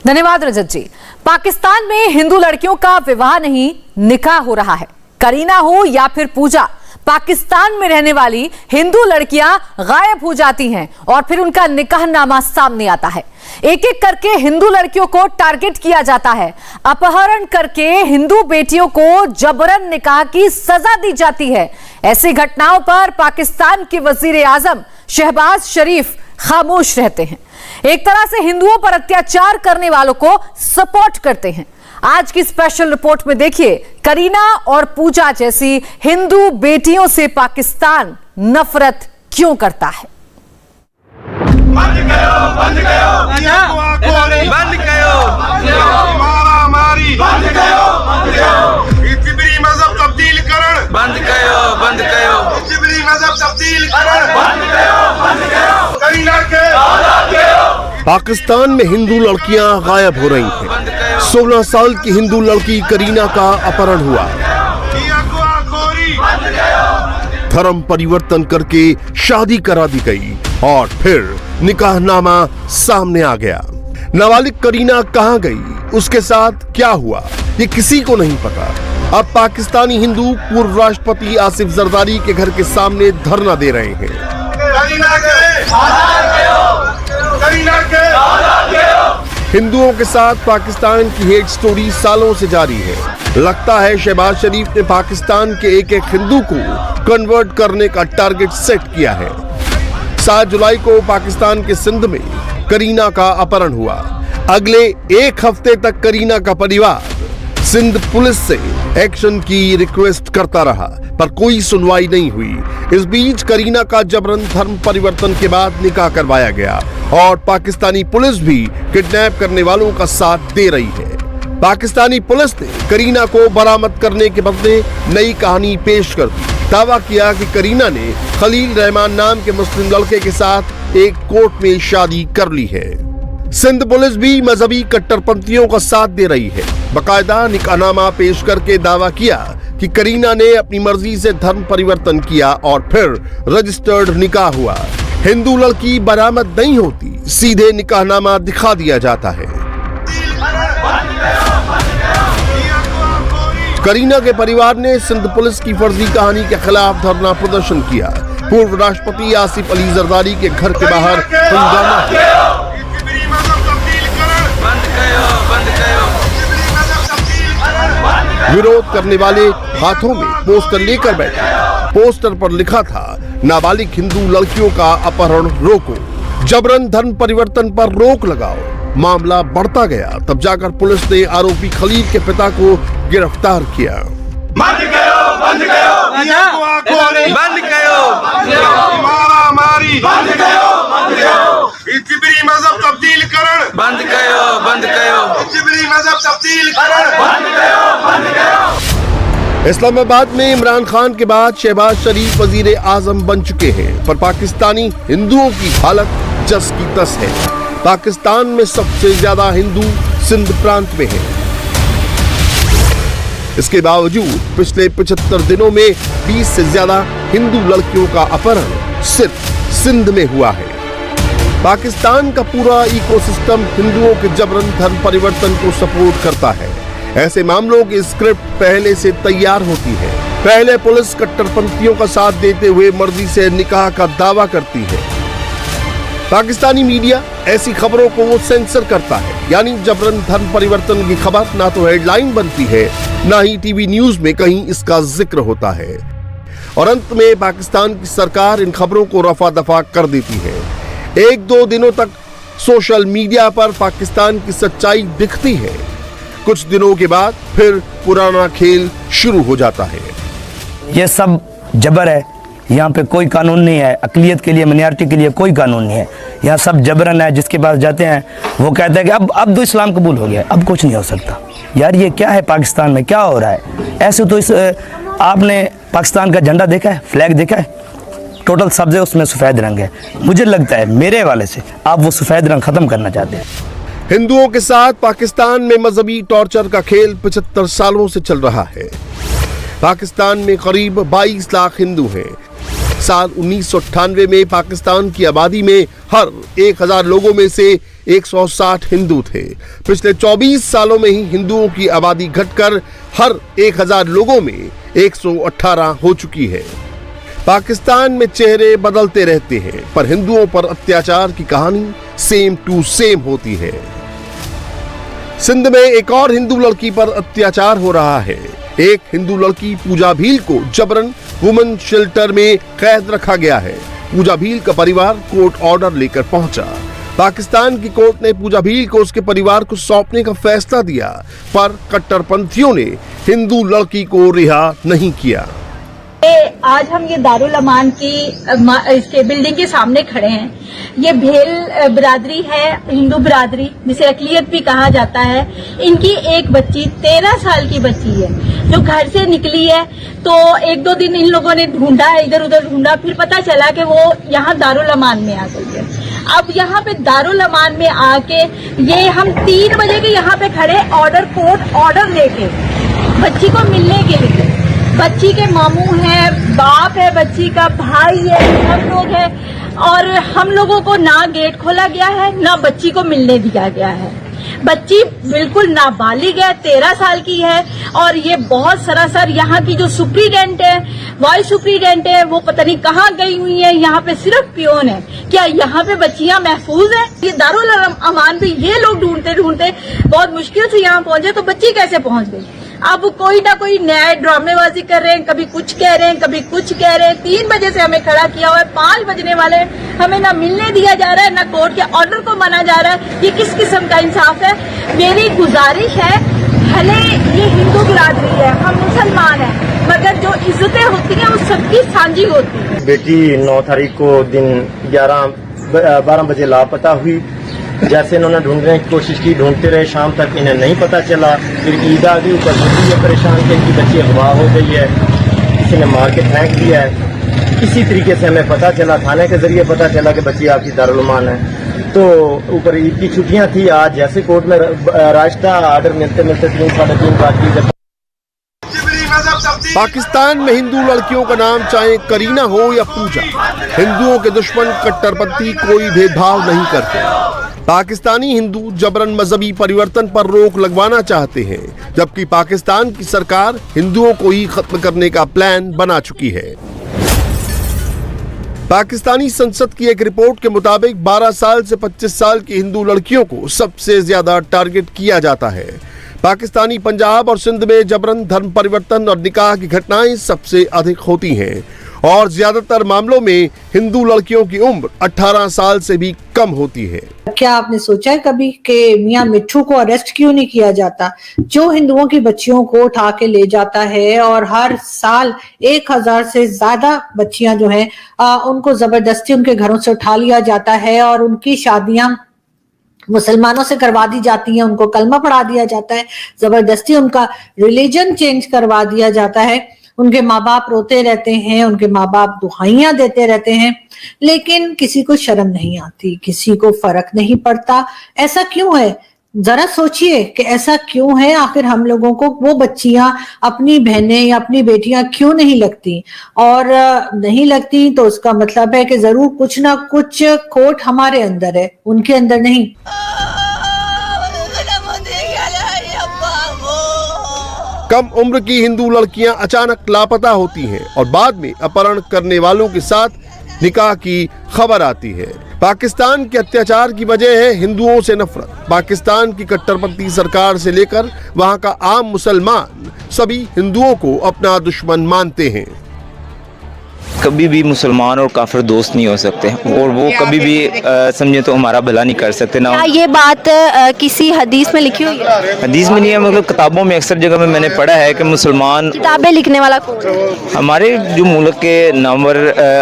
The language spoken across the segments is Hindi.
धन्यवाद रजत जी। पाकिस्तान में हिंदू लड़कियों का विवाह नहीं, निकाह हो रहा है। करीना हो या फिर पूजा, पाकिस्तान में रहने वाली हिंदू लड़कियां गायब हो जाती हैं और फिर उनका निकाहनामा सामने आता है। एक एक करके हिंदू लड़कियों को टारगेट किया जाता है। अपहरण करके हिंदू बेटियों को जबरन निकाह की सजा दी जाती है। ऐसी घटनाओं पर पाकिस्तान के वजीर आजम शहबाज शरीफ खामोश रहते हैं। एक तरह से हिंदुओं पर अत्याचार करने वालों को सपोर्ट करते हैं। आज की स्पेशल रिपोर्ट में देखिए, करीना और पूजा जैसी हिंदू बेटियों से पाकिस्तान नफरत क्यों करता है। बंद करो, बंद करो, बंद करो, मारामारी बंद करो, बंद करो, इतनी मजहब तब्दील करण बंद करो, बंद करो, इतनी मजहब तब्दील करण बंद करो, बंद करो, करीना के आजाद करो। पाकिस्तान में हिंदू लड़कियां गायब हो रही हैं। 16 साल की हिंदू लड़की करीना का अपहरण हुआ। धर्म परिवर्तन करके शादी करा दी गई और फिर निकाहनामा सामने आ गया। नाबालिग करीना कहां गई, उसके साथ क्या हुआ, ये किसी को नहीं पता। अब पाकिस्तानी हिंदू पूर्व राष्ट्रपति आसिफ जरदारी के घर के सामने धरना दे रहे हैं। हिंदुओं के साथ पाकिस्तान की हेट स्टोरी सालों से जारी है। लगता है शहबाज शरीफ ने पाकिस्तान के एक एक हिंदू को कन्वर्ट करने का टारगेट सेट किया है। 7 जुलाई को पाकिस्तान के सिंध में करीना का अपहरण हुआ। अगले एक हफ्ते तक करीना का परिवार सिंध पुलिस से एक्शन की रिक्वेस्ट करता रहा, पर कोई सुनवाई नहीं हुई। इस बीच करीना का जबरन धर्म परिवर्तन के बाद निकाह करवाया गया और पाकिस्तानी पुलिस भी किडनैप करने वालों का साथ दे रही है। पाकिस्तानी पुलिस ने करीना को बरामद करने के बदले नई कहानी पेश कर दी। दावा किया कि करीना ने खलील रहमान नाम के मुस्लिम लड़के के साथ एक कोर्ट में शादी कर ली है। सिंध पुलिस भी मजहबी कट्टरपंथियों का साथ दे रही है। बकायदा निकाहनामा पेश करके दावा किया कि करीना ने अपनी मर्जी से धर्म परिवर्तन किया और फिर रजिस्टर्ड निकाह हुआ। हिंदू लड़की बरामद नहीं होती, सीधे निकाहनामा दिखा दिया जाता है। करीना के परिवार ने सिंध पुलिस की फर्जी कहानी के खिलाफ धरना प्रदर्शन किया। पूर्व राष्ट्रपति आसिफ अली जरदारी के घर के बाहर हंगामा किया। विरोध करने वाले हाथों में पोस्टर लेकर बैठे। पोस्टर पर लिखा था, नाबालिग हिंदू लड़कियों का अपहरण रोको, जबरन धर्म परिवर्तन पर रोक लगाओ। मामला बढ़ता गया, तब जाकर पुलिस ने आरोपी खलील के पिता को गिरफ्तार किया। बंद करो, बंद करो, बंद करो, मारामारी बंद करो, बंद करो, इतनी मजहब तब्दील करण बंद करो, बंद करो, इतनी मजहब तब्दील करण बंद करो, बंद करो। इस्लामाबाद में इमरान खान के बाद शहबाज शरीफ वजीर आजम बन चुके हैं, पर पाकिस्तानी हिंदुओं की हालत जस की तस है। पाकिस्तान में सबसे ज्यादा हिंदू सिंध प्रांत में हैं। इसके बावजूद पिछले 75 दिनों में 20 से ज्यादा हिंदू लड़कियों का अपहरण सिर्फ सिंध में हुआ है। पाकिस्तान का पूरा इकोसिस्टम हिंदुओं के जबरन धर्म परिवर्तन को सपोर्ट करता है। ऐसे मामलों की स्क्रिप्ट पहले से तैयार होती है। पहले पुलिस कट्टरपंथियों का साथ देते हुए मर्जी से निकाह का दावा करती है। पाकिस्तानी मीडिया ऐसी खबरों को सेंसर करता है, यानी जबरन धर्म परिवर्तन की खबर ना तो हेडलाइन बनती है, ना ही टीवी न्यूज में कहीं इसका जिक्र होता है। और अंत में पाकिस्तान की सरकार इन खबरों को रफा दफा कर देती है। 1-2 दिनों तक सोशल मीडिया पर पाकिस्तान की सच्चाई दिखती है। कुछ दिनों के बाद फिर पुराना खेल शुरू हो जाता है। ये सब जबर है, यहाँ पे कोई कानून नहीं है। अक़लियत के लिए, मिनॉरिटी के लिए कोई कानून नहीं है। यहाँ सब जबरन है। जिसके पास जाते हैं वो कहते हैं कि अब तो इस्लाम कबूल हो गया, अब कुछ नहीं हो सकता। यार ये क्या है, पाकिस्तान में क्या हो रहा है? ऐसे तो आपने पाकिस्तान का झंडा देखा है, फ्लैग देखा है, टोटल सब्ज़ उसमें सफ़ेद रंग है। मुझे लगता है मेरे वाले से आप वो सफ़ेद रंग ख़त्म करना चाहते हैं। हिंदुओं के साथ पाकिस्तान में मजहबी टॉर्चर का खेल 75 सालों से चल रहा है। पाकिस्तान में करीब 22 लाख हिंदू हैं। साल 1998 में पाकिस्तान की आबादी में हर 1000 लोगों में से 160 हिंदू थे। पिछले 24 सालों में ही हिंदुओं की आबादी घटकर हर 1000 लोगों में 118 हो चुकी है। पाकिस्तान में चेहरे बदलते रहते हैं, पर हिंदुओं पर अत्याचार की कहानी सेम टू सेम होती है। सिंध में एक और हिंदू लड़की पर अत्याचार हो रहा है। एक हिंदू लड़की पूजा भील को जबरन वुमेन शेल्टर में कैद रखा गया है। पूजा भील का परिवार कोर्ट ऑर्डर लेकर पहुंचा। पाकिस्तान की कोर्ट ने पूजा भील को उसके परिवार को सौंपने का फैसला दिया, पर कट्टरपंथियों ने हिंदू लड़की को रिहा नहीं किया। आज हम ये दारुल अमान की इसके बिल्डिंग के सामने खड़े हैं। ये भेल बिरादरी है, हिंदू बिरादरी, जिसे अकलियत भी कहा जाता है। इनकी एक बच्ची 13 साल की बच्ची है जो घर से निकली है। तो 1-2 दिन इन लोगों ने ढूंढा, इधर उधर ढूंढा, फिर पता चला कि वो यहाँ दारुल अमान में आ गई है। अब यहाँ पे दारुल अमान में आके ये हम 3 बजे के यहाँ पे खड़े, कोर्ट ऑर्डर लेके बच्ची को मिलने के लिए। बच्ची के मामू है, बाप है, बच्ची का भाई है, हम लोग हैं, और हम लोगों को ना गेट खोला गया है, ना बच्ची को मिलने दिया गया है। बच्ची बिल्कुल नाबालिग है, 13 साल की है। और ये बहुत सरासर यहाँ की जो सुप्रीडेंट है, वाइस सुप्रीडेंट है, वो पता नहीं कहाँ गई हुई है। यहाँ पे सिर्फ पियोन है। क्या यहाँ पे बच्चियां महफूज है? ये दारुल अमान भी ये लोग ढूंढते ढूंढते बहुत मुश्किल से यहाँ पहुंचे, तो बच्ची कैसे पहुंच गई? अब कोई ना कोई नया ड्रामेबाजी कर रहे हैं, कभी कुछ कह रहे हैं, कभी कुछ कह रहे हैं। 3 बजे से हमें खड़ा किया हुआ है, 5 बजने वाले, हमें ना मिलने दिया जा रहा है, ना कोर्ट के ऑर्डर को माना जा रहा है। ये किस किस्म का इंसाफ है? मेरी गुजारिश है, भले ये हिंदू बिरादरी है, हम मुसलमान हैं, मगर जो इज्जतें होती हैं वो सबकी साझी होती है। बेटी 9 तारीख को दिन 12 बजे लापता हुई। जैसे इन्होंने ढूंढने की कोशिश की, ढूंढते रहे, शाम तक इन्हें नहीं पता चला। फिर ईद आ गई, ऊपर से ये परेशान कि इनकी बच्ची अगवा हो गई है, किसी ने मार के फेंक दिया है। इसी तरीके से हमें पता चला, थाने के जरिए पता चला कि बच्ची आपकी दारुल अमान है। तो ऊपर ईद की छुट्टियां थी। आज जैसे कोर्ट में रास्ता ऑर्डर मिलते मिलते 3-3:30 बात की। पाकिस्तान में हिंदू लड़कियों का नाम चाहे करीना हो या पूजा, हिंदुओं के दुश्मन कट्टरपंथी कोई भेदभाव नहीं करते। पाकिस्तानी हिंदू जबरन मजहबी परिवर्तन पर रोक लगवाना चाहते हैं, जबकि पाकिस्तान की सरकार हिंदुओं को ही खत्म करने का प्लान बना चुकी है। पाकिस्तानी संसद की एक रिपोर्ट के मुताबिक 12 साल से 25 साल की हिंदू लड़कियों को सबसे ज्यादा टारगेट किया जाता है। पाकिस्तानी पंजाब और सिंध में जबरन धर्म परिवर्तन और निकाह की घटनाएं सबसे अधिक होती हैं, और ज्यादातर मामलों में हिंदू लड़कियों की उम्र 18 साल से भी कम होती है। क्या आपने सोचा है कभी कि मियां मिट्ठू को अरेस्ट क्यों नहीं किया जाता, जो हिंदुओं की बच्चियों को उठा के ले जाता है, और हर साल 1000 से ज्यादा बच्चियां जो हैं उनको जबरदस्ती उनके घरों से उठा लिया जाता है, और उनकी शादियां मुसलमानों से करवा दी जाती हैं, उनको कलमा पढ़ा दिया जाता है, जबरदस्ती उनका रिलीजन चेंज करवा दिया जाता है। उनके माँ बाप रोते रहते हैं, उनके माँ बाप दुहाइयां देते रहते हैं, लेकिन किसी को शर्म नहीं आती, किसी को फर्क नहीं पड़ता। ऐसा क्यों है? जरा सोचिए कि ऐसा क्यों है। आखिर हम लोगों को वो बच्चियां अपनी बहनें या अपनी बेटियां क्यों नहीं लगती, और नहीं लगती तो उसका मतलब है कि जरूर कुछ ना कुछ खोट हमारे अंदर है, उनके अंदर नहीं। कम उम्र की हिंदू लड़कियां अचानक लापता होती हैं और बाद में अपहरण करने वालों के साथ निकाह की खबर आती है। पाकिस्तान के अत्याचार की वजह है हिंदुओं से नफरत। पाकिस्तान की कट्टरपंथी सरकार से लेकर वहां का आम मुसलमान सभी हिंदुओं को अपना दुश्मन मानते हैं। कभी भी मुसलमान और काफिर दोस्त नहीं हो सकते, और वो कभी भी समझे तो हमारा भला नहीं कर सकते ना। क्या ये बात किसी हदीस में लिखी हुई है? हदीस में नहीं है, मतलब किताबों में अक्सर जगह में मैंने पढ़ा है कि मुसलमान। किताबें लिखने वाला कौन? हमारे जो मुल्क के नामवर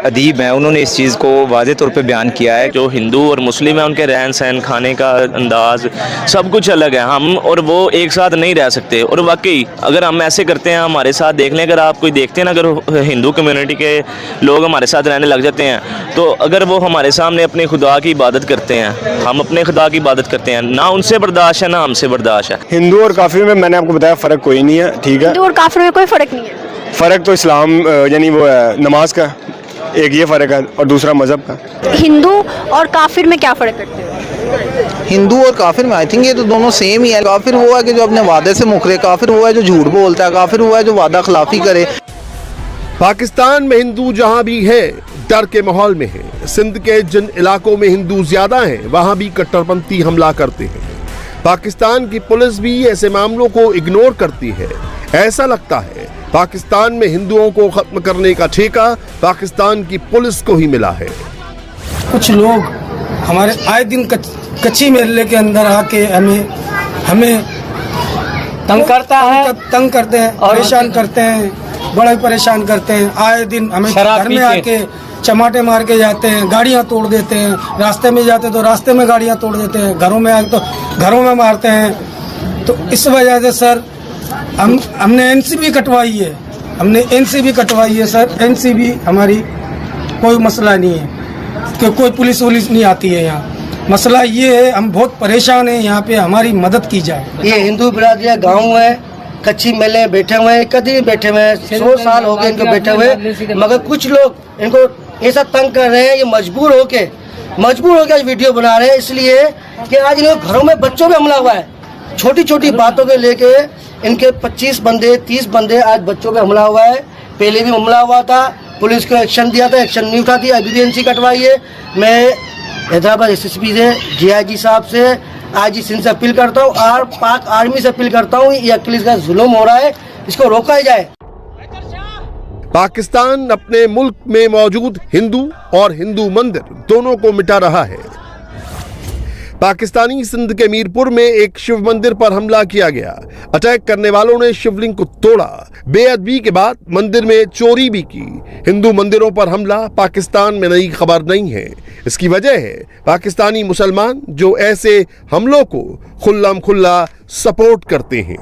अदीब हैं, उन्होंने इस चीज़ को वाज़े तौर पे बयान किया है। जो हिंदू और मुस्लिम है, उनके रहन सहन, खाने का अंदाज, सब कुछ अलग है। हम और वो एक साथ नहीं रह सकते। और वाकई अगर हम ऐसे करते हैं, हमारे साथ देख लें, अगर आप कोई देखते हैं ना, अगर हिंदू कम्युनिटी के लोग हमारे साथ रहने लग जाते हैं, तो अगर वो हमारे सामने अपने खुदा की इबादत करते हैं, हम अपने खुदा की इबादत करते हैं, ना उनसे बर्दाश्त है ना हमसे बर्दाश्त है। हिंदू और काफिर में मैंने आपको बताया फ़र्क कोई नहीं है, ठीक है। हिंदू और काफिर में कोई फर्क नहीं है। फ़र्क तो इस्लाम यानी वो है नमाज का, एक ये फ़र्क है, और दूसरा मज़हब का। हिंदू और काफिर में क्या फर्क करते हो? हिंदू और काफिर में आई थिंक ये तो दोनों सेम ही है। काफिर वो है कि जो अपने वादे से मुकरे, काफिर वो है जो झूठ बोलता है, काफिर वो है जो वादा खिलाफी करे। पाकिस्तान में हिंदू जहां भी है डर के माहौल में है। सिंध के जिन इलाकों में हिंदू ज्यादा हैं वहां भी कट्टरपंथी हमला करते हैं। पाकिस्तान की पुलिस भी ऐसे मामलों को इग्नोर करती है। ऐसा लगता है पाकिस्तान में हिंदुओं को खत्म करने का ठेका पाकिस्तान की पुलिस को ही मिला है। कुछ लोग हमारे आए दिन कच्ची मेले के अंदर आके हमें तंग करते हैं, परेशान करते हैं, बड़ा ही परेशान करते हैं। आए दिन हमें घर में आके चमाटे मार के जाते हैं, गाड़ियां तोड़ देते हैं, रास्ते में जाते तो रास्ते में गाड़ियां तोड़ देते हैं, घरों में आए तो घरों में मारते हैं। तो इस वजह से सर हमने एनसीबी कटवाई है सर। एनसीबी हमारी कोई मसला नहीं है कि कोई पुलिस नहीं आती है यहाँ। मसला ये है हम बहुत परेशान हैं, यहाँ पे हमारी मदद की जाए। ये हिंदू बिरादरी गाँव है, कच्ची मेले बैठे हुए हैं, कभी बैठे हुए हैं, 100 साल हो गए इनको बैठे हुए, मगर कुछ लोग इनको ऐसा तंग कर रहे हैं। ये मजबूर होके आज वीडियो बना रहे हैं, इसलिए कि आज इन घरों में बच्चों पे हमला हुआ है। छोटी छोटी बातों के लेके इनके 25 बंदे 30 बंदे आज बच्चों पे हमला हुआ है। पहले भी हमला हुआ था, पुलिस को एक्शन दिया था, एक्शन नहीं उठाती, अभी भी एनसी कटवाई है। मैं हैदराबाद SSP से, DIG साहब से, IG सिंध से अपील करता हूँ और पाक आर्मी से अपील करता हूँ, ये अखिलेश का जुल्म हो रहा है, इसको रोका ही जाए। पाकिस्तान अपने मुल्क में मौजूद हिंदू और हिंदू मंदिर दोनों को मिटा रहा है। पाकिस्तानी सिंध के मीरपुर में एक शिव मंदिर पर हमला किया गया। अटैक करने वालों ने शिवलिंग को तोड़ा। बेअदबी के बाद मंदिर में चोरी भी की। हिंदू मंदिरों पर हमला पाकिस्तान में नई खबर नहीं है। इसकी वजह है पाकिस्तानी मुसलमान जो ऐसे हमलों को खुल्लम खुल्ला सपोर्ट करते हैं।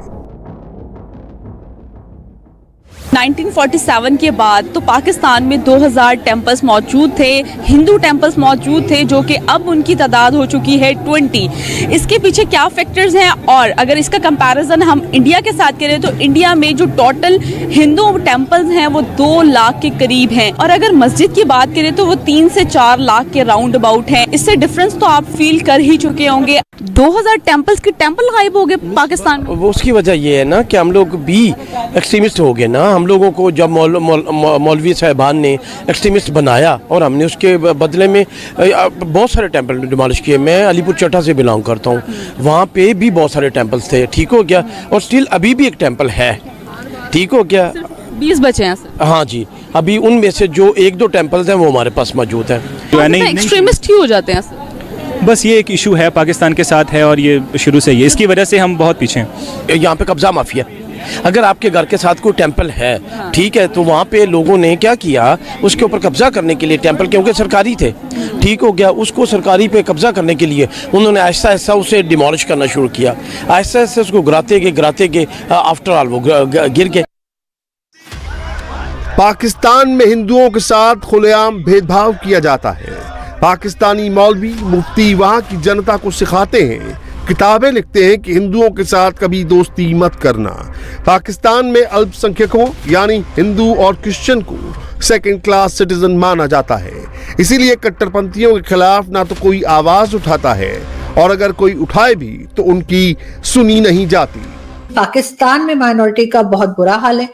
1947 के बाद तो पाकिस्तान में 2000 टेम्पल्स मौजूद थे, हिंदू टेम्पल्स मौजूद थे, जो कि अब उनकी तादाद हो चुकी है 20। इसके पीछे क्या फैक्टर्स हैं, और अगर इसका कंपैरिजन हम इंडिया के साथ करें तो इंडिया में जो टोटल हिंदू टेम्पल्स हैं वो 2 लाख के करीब हैं, और अगर मस्जिद की बात करें तो वो 3 से 4 लाख के राउंड अबाउट हैं। इससे डिफरेंस तो आप फील कर ही चुके होंगे। 2000 टेम्पल्स के टेम्पल गायब हो गए पाकिस्तान में। वो उसकी वजह ये है ना कि हम लोग भी एक्सट्रीमिस्ट हो गए ना। हम लोगों को जब मौलवी साहिबान ने एक्सट्रीमिस्ट बनाया और हमने उसके बदले में बहुत सारे टेम्पल डिमोलिश किए। मैं अलीपुर चट्टा से बिलोंग करता हूँ, वहाँ पे भी बहुत सारे टेम्पल्स थे, ठीक हो गया, और स्टिल अभी भी एक टेम्पल है, ठीक हो गया। 20 बचे हैं सर। हाँ जी, अभी उनमें से जो 1-2 टेम्पल्स हैं वो हमारे पास मौजूद हैं। एक्सट्रीमिस्ट ही हो जाते हैं सर। बस ये एक इशू है पाकिस्तान के साथ है, और ये शुरू से ही, इसकी वजह से हम बहुत पीछे हैं। यहाँ पे कब्जा माफिया, अगर आपके घर के साथ कोई टेंपल है, ठीक है, तो वहाँ पे लोगों ने क्या किया, उसके ऊपर कब्जा करने के लिए, टेंपल क्योंकि सरकारी थे, ठीक हो गया, उसको सरकारी पे कब्जा करने के लिए उन्होंने आहिस्ता आहिस्ता उसे डिमोलिश करना शुरू किया। आहिस्ता आहिस्ता उसको गिराते गए आफ्टर ऑल वो गिर गए। पाकिस्तान में हिंदुओं के साथ खुलेआम भेदभाव किया जाता है। पाकिस्तानी मौलवी मुफ्ती वहां की जनता को सिखाते हैं, किताबें लिखते हैं कि हिंदुओं के साथ कभी दोस्ती मत करना। पाकिस्तान में अल्पसंख्यकों यानी हिंदू और क्रिश्चियन को सेकंड क्लास सिटीजन माना जाता है। इसीलिए कट्टरपंथियों के खिलाफ ना तो कोई आवाज उठाता है, और अगर कोई उठाए भी तो उनकी सुनी नहीं जाती। पाकिस्तान में माइनॉरिटी का बहुत बुरा हाल है।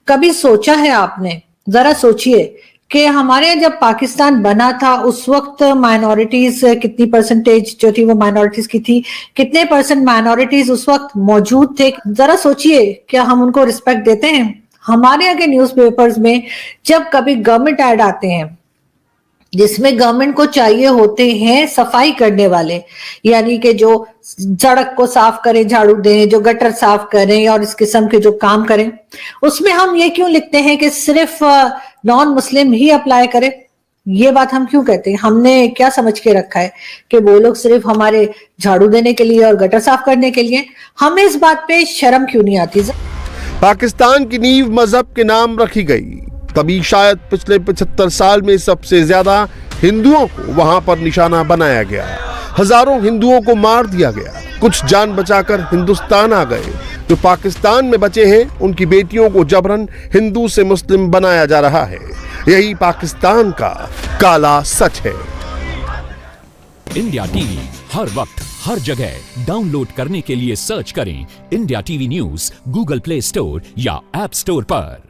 कभी सोचा है आपने, जरा सोचिए कि हमारे यहाँ जब पाकिस्तान बना था उस वक्त माइनॉरिटीज कितनी परसेंटेज जो थी वो माइनॉरिटीज की थी, कितने % माइनॉरिटीज उस वक्त मौजूद थे। जरा सोचिए, क्या हम उनको रिस्पेक्ट देते हैं? हमारे यहाँ के न्यूज़पेपर्स में जब कभी गवर्नमेंट ऐड आते हैं जिसमें गवर्नमेंट को चाहिए होते हैं सफाई करने वाले, यानी कि जो सड़क को साफ करें, झाड़ू दें, जो गटर साफ करें और इस किस्म के जो काम करें, उसमें हम ये क्यों लिखते हैं कि सिर्फ नॉन मुस्लिम ही अप्लाई करें? ये बात हम क्यों कहते हैं? हमने क्या समझ के रखा है कि वो लोग सिर्फ हमारे झाड़ू देने के लिए और गटर साफ करने के लिए? हमें इस बात पे शर्म क्यों नहीं आती? पाकिस्तान की नींव मजहब के नाम रखी गई, तभी शायद पिछले 75 साल में सबसे ज्यादा हिंदुओं को वहां पर निशाना बनाया गया। हजारों हिंदुओं को मार दिया गया, कुछ जान बचाकर हिंदुस्तान आ गए। जो पाकिस्तान में बचे हैं उनकी बेटियों को जबरन हिंदू से मुस्लिम बनाया जा रहा है। यही पाकिस्तान का काला सच है। इंडिया टीवी हर वक्त हर जगह डाउनलोड करने के लिए सर्च करें India TV news Google play store या ऐप स्टोर पर।